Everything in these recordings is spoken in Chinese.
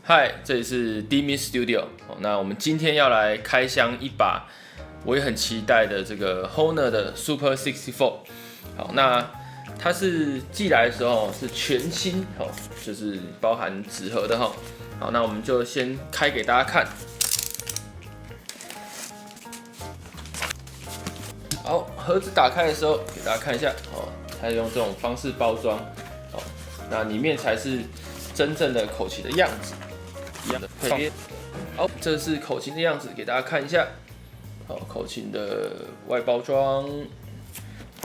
嗨，这里是 Dimi Studio。那我们今天要来开箱一把我也很期待的这个 Honor 的 Super 64。好，那它是寄来的时候是全新，就是包含纸盒的哈。好，那我们就先开给大家看。好，盒子打开的时候给大家看一下，它用这种方式包装，那里面才是真正的口琴的样子。一样的配边。好，这是口琴的样子，给大家看一下。好，口琴的外包装。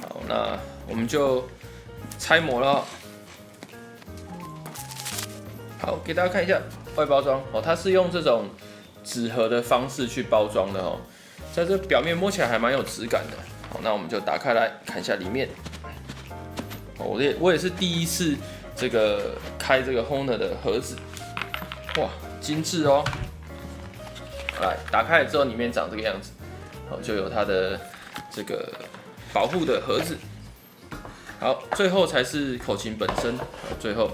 好，那我们就拆模了。好，给大家看一下外包装。它是用这种纸盒的方式去包装的哦，在这表面摸起来还蛮有质感的。好，那我们就打开来看一下里面。我也是第一次开这个 Honor 的盒子，哇！精致哦！来，打开了之后，里面长这个样子，好，就有它的这个保护的盒子。好，最后才是口琴本身。好，最后，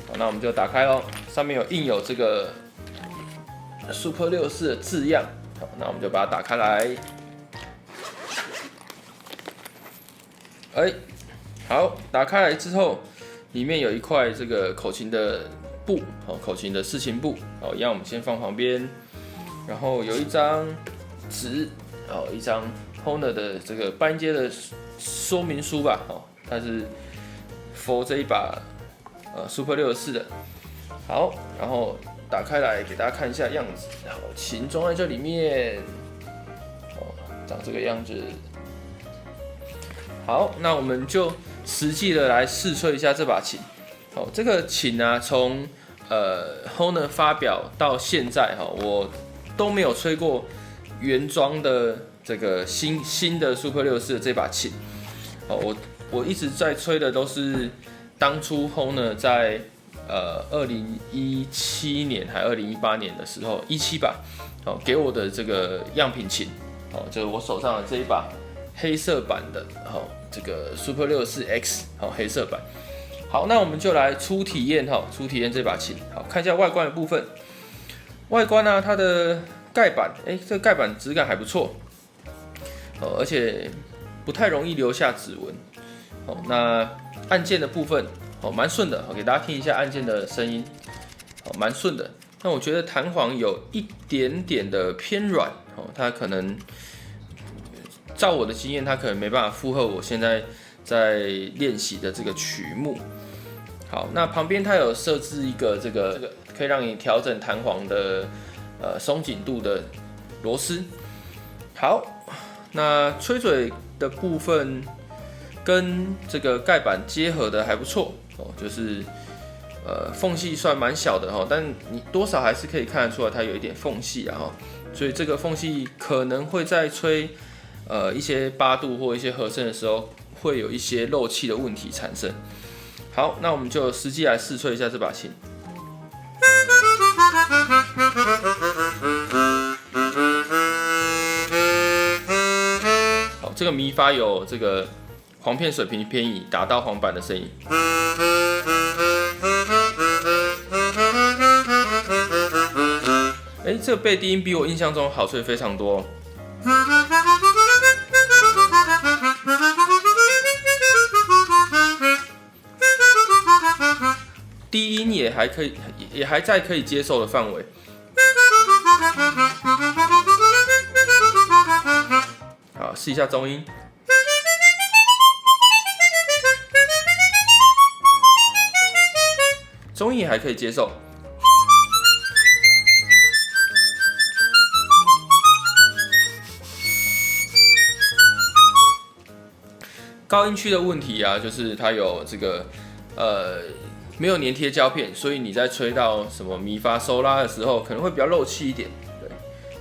好，那我们就打开咯，上面印有这个 Super 64的字样。好，那我们就把它打开来。好，打开来之后，里面有一块这个口琴的布，口琴的事情布，一样我们先放旁边，然后有一张纸，一张 Honor 的这个半音阶的说明书吧，它是 for 这一把Super 64的。好，然后打开来给大家看一下样子，好，琴装在这里面，长这个样子。好，那我们就实际的来试吹一下这把琴。这个琴啊，从Honor 发表到现在我都没有吹过原装的这个新的 Super 64的这把琴。我一直在吹的都是当初 Honor 在2017年还2018年的时候，17吧，给我的这个样品琴，就是我手上的这一把黑色版的，这个 Super 64X， 黑色版。好，那我们就来初体验这把琴。好，看一下外观的部分。外观呢，它的盖板，这个盖板质感还不错，而且不太容易留下指纹。那按键的部分，蛮顺的，给大家听一下按键的声音，蛮顺的。那我觉得弹簧有一点点的偏软，它可能照我的经验，它可能没办法负荷我现在在练习的这个曲目。好，那旁边它有设置一个这个可以让你调整弹簧的松紧度的螺丝。好，那吹嘴的部分跟这个盖板结合的还不错，就是缝隙算蛮小的但你多少还是可以看得出来它有一点缝隙啊所以这个缝隙可能会在吹一些八度或一些和声的时候会有一些漏气的问题产生。好，那我们就实际来试吹一下这把琴。好，这个咪发有这个簧片水平偏移，打到簧板的声音。这个贝低音比我印象中好吹非常多。低音也还可以，也还在可以接受的范围。好，试一下中音。中音也还可以接受。高音区的问题啊，就是它有这个没有粘贴胶片，所以你在吹到什么咪发收拉的时候，可能会比较漏气一点。对，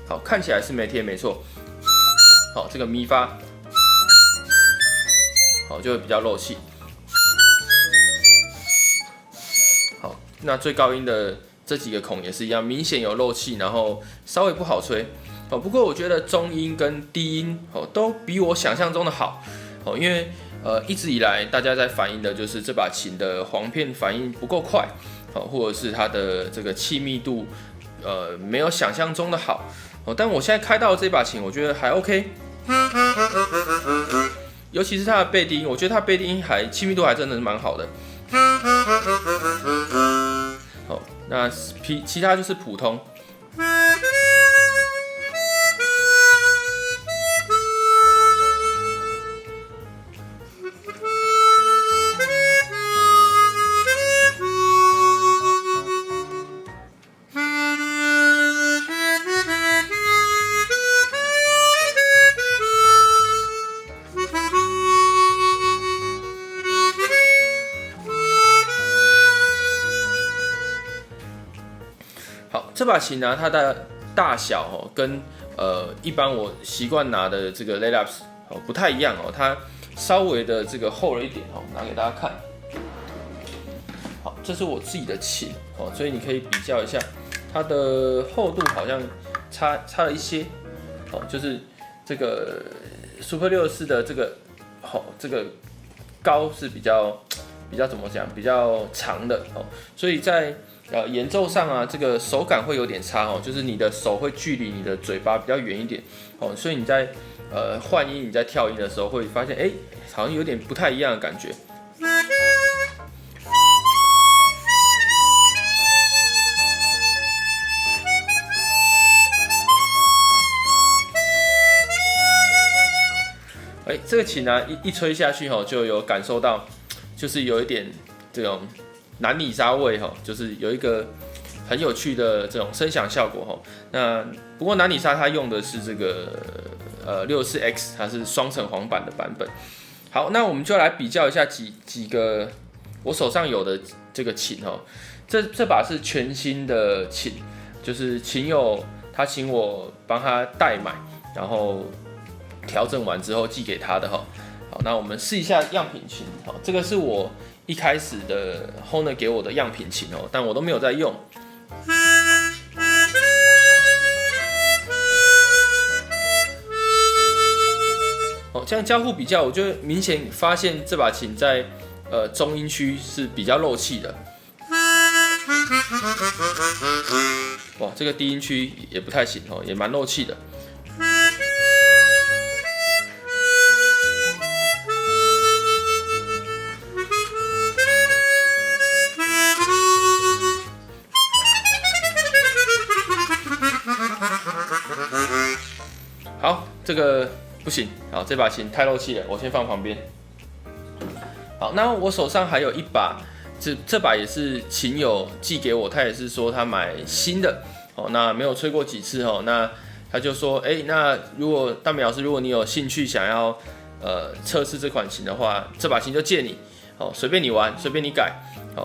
好，看起来是没贴没错。好，这个咪发，好就会比较漏气。好，那最高音的这几个孔也是一样，明显有漏气，然后稍微不好吹。不过我觉得中音跟低音都比我想象中的好。因为一直以来大家在反映的就是这把琴的簧片反应不够快，或者是它的这个气密度，没有想象中的好，但我现在开到这把琴，我觉得还 OK， 尤其是它的贝低音，我觉得它贝低音气密度还真的是蛮好的。好，那其他就是普通。好，这把琴呢，它的大小跟一般我习惯拿的这个 Laylaps 不太一样它稍微的这个厚了一点拿给大家看。好，这是我自己的琴所以你可以比较一下，它的厚度好像差了一些就是这个 Super 64的这个高是比较怎么讲，比较长的所以在演奏上啊，这个手感会有点差就是你的手会距离你的嘴巴比较远一点所以你在换音、你在跳音的时候会发现，好像有点不太一样的感觉。这个琴呢一吹下去就有感受到，就是有一点这种南里沙味就是有一个很有趣的这种声响效果那不过南里沙它用的是这个64X， 它是双层黄版的版本。好，那我们就来比较一下几个我手上有的这个琴这把是全新的琴，就是琴友他请我帮他代买，然后调整完之后寄给他的好，那我们试一下样品琴这个是我一开始的 Hohner 给我的样品琴但我都没有在用。这样交互比较，我就明显发现这把琴在中音区是比较漏气的。哇，这个低音区也不太行也蛮漏气的。好，这个不行，好，这把琴太漏气了，我先放旁边。好，那我手上还有一把，这把也是琴友寄给我，他也是说他买新的，那没有吹过几次那他就说，那如果大美老师，如果你有兴趣想要测试这款琴的话，这把琴就借你，随便你玩，随便你改，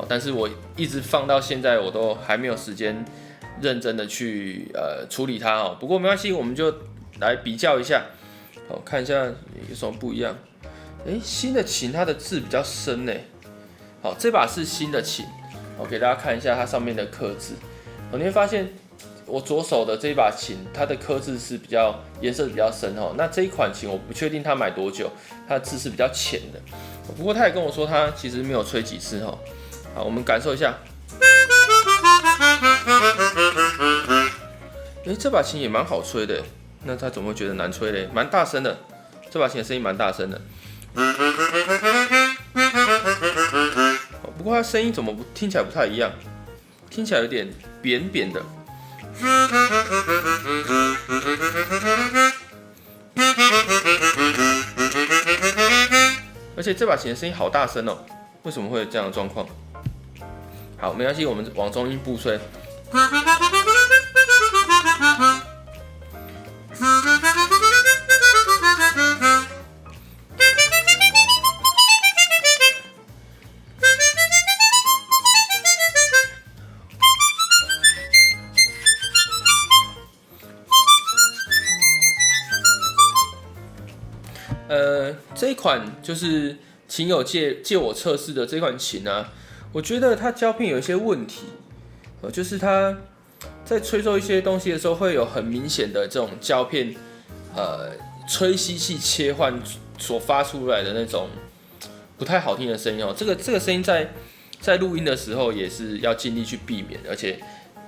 但是我一直放到现在，我都还没有时间认真的去处理它不过没关系，我们就来比较一下，看一下有什么不一样。新的琴它的字比较深呢。好，这把是新的琴，我给大家看一下它上面的刻字。你会发现我左手的这一把琴，它的刻字是颜色比较深那这一款琴我不确定它买多久，它的字是比较浅的。不过他也跟我说他其实没有吹几次好，我们感受一下。这把琴也蛮好吹的，那他怎么会觉得难吹嘞？蛮大声的，这把琴的声音蛮大声的。不过它声音怎么听起来不太一样？听起来有点扁扁的。而且这把琴的声音好大声为什么会有这样的状况？好，没关系，我们往中音部吹。这一款就是琴友借我测试的这款琴啊，我觉得它胶片有一些问题，就是它在吹奏一些东西的时候会有很明显的这种胶片，吹吸器切换所发出来的那种不太好听的声音这个声音在在录音的时候也是要尽力去避免，而且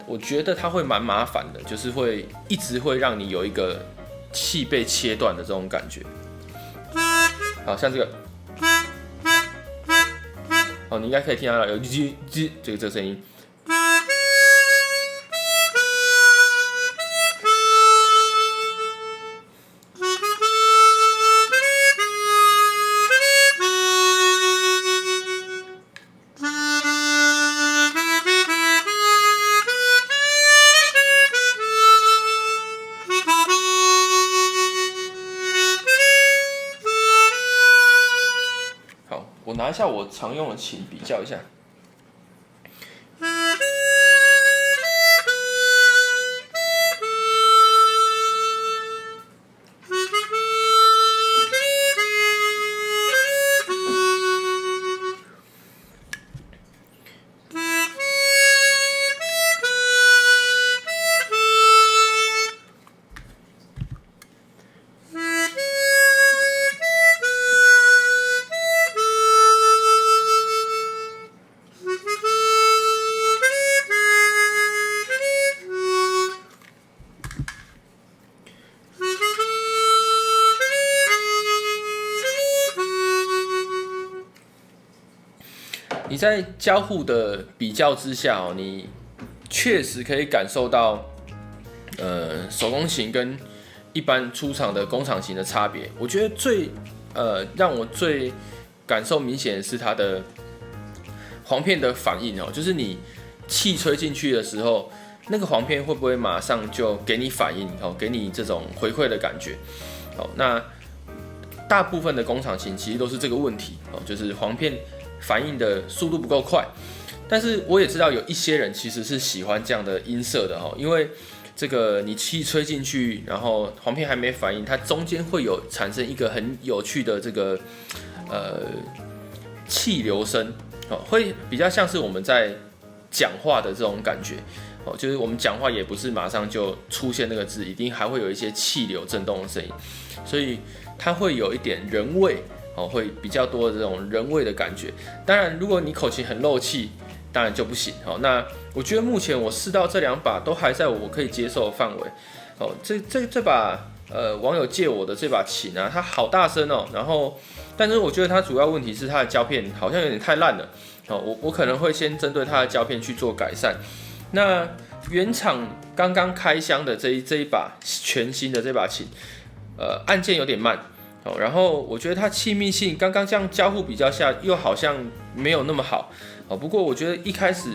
我觉得它会蛮麻烦的，就是会一直会让你有一个气被切断的这种感觉。好像这个，你应该可以听到有吱吱这个声音。我拿一下我常用的琴比较一下。你在交互的比较之下你确实可以感受到，手工琴跟一般出厂的工厂琴的差别。我觉得让我最感受明显的是它的簧片的反应就是你气吹进去的时候，那个簧片会不会马上就给你反应给你这种回馈的感觉。那大部分的工厂琴其实都是这个问题就是簧片反应的速度不够快，但是我也知道有一些人其实是喜欢这样的音色的因为这个你气吹进去，然后簧片还没反应，它中间会有产生一个很有趣的这个气流声会比较像是我们在讲话的这种感觉就是我们讲话也不是马上就出现那个字，一定还会有一些气流震动的声音，所以它会有一点人味会比较多的这种人味的感觉。当然，如果你口琴很漏气，当然就不行。那我觉得目前我试到这2把都还在我可以接受的范围。这把网友借我的这把琴啊，它好大声然后，但是我觉得它主要问题是它的胶片好像有点太烂了。我可能会先针对它的胶片去做改善。那原厂刚刚开箱的这一把全新的这把琴，按键有点慢。然后我觉得它气密性刚刚这样交互比较下，又好像没有那么好。不过我觉得一开始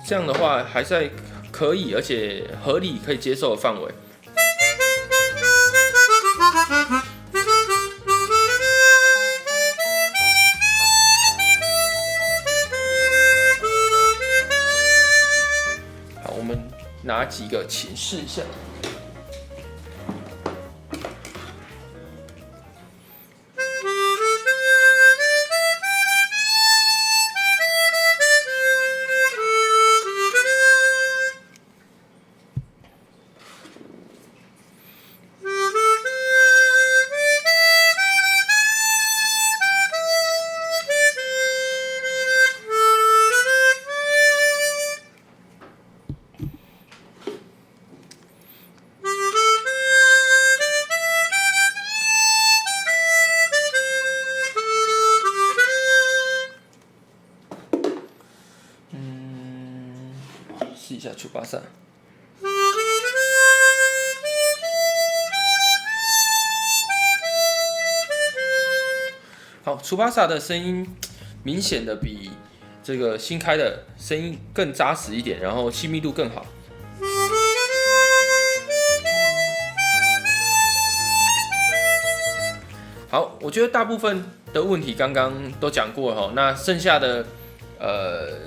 这样的话还在可以，而且合理可以接受的范围。好，我们拿几个琴试一下。试一下楚巴萨。好，楚巴萨的声音明显的比这个新开的声音更扎实一点，然后气密度更好。好，我觉得大部分的问题刚刚都讲过了那剩下的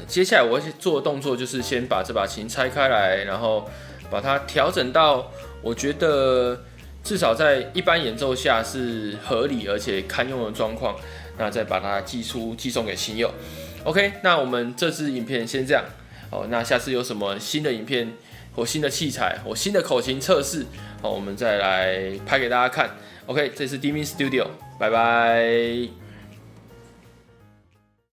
接下来我会做的动作就是先把这把琴拆开来，然后把它调整到我觉得至少在一般演奏下是合理而且堪用的状况，那再把它寄送给琴友。OK， 那我们这支影片先这样。那下次有什么新的影片或新的器材或新的口琴测试，我们再来拍给大家看。OK， 这是 Dimin Studio， 拜拜。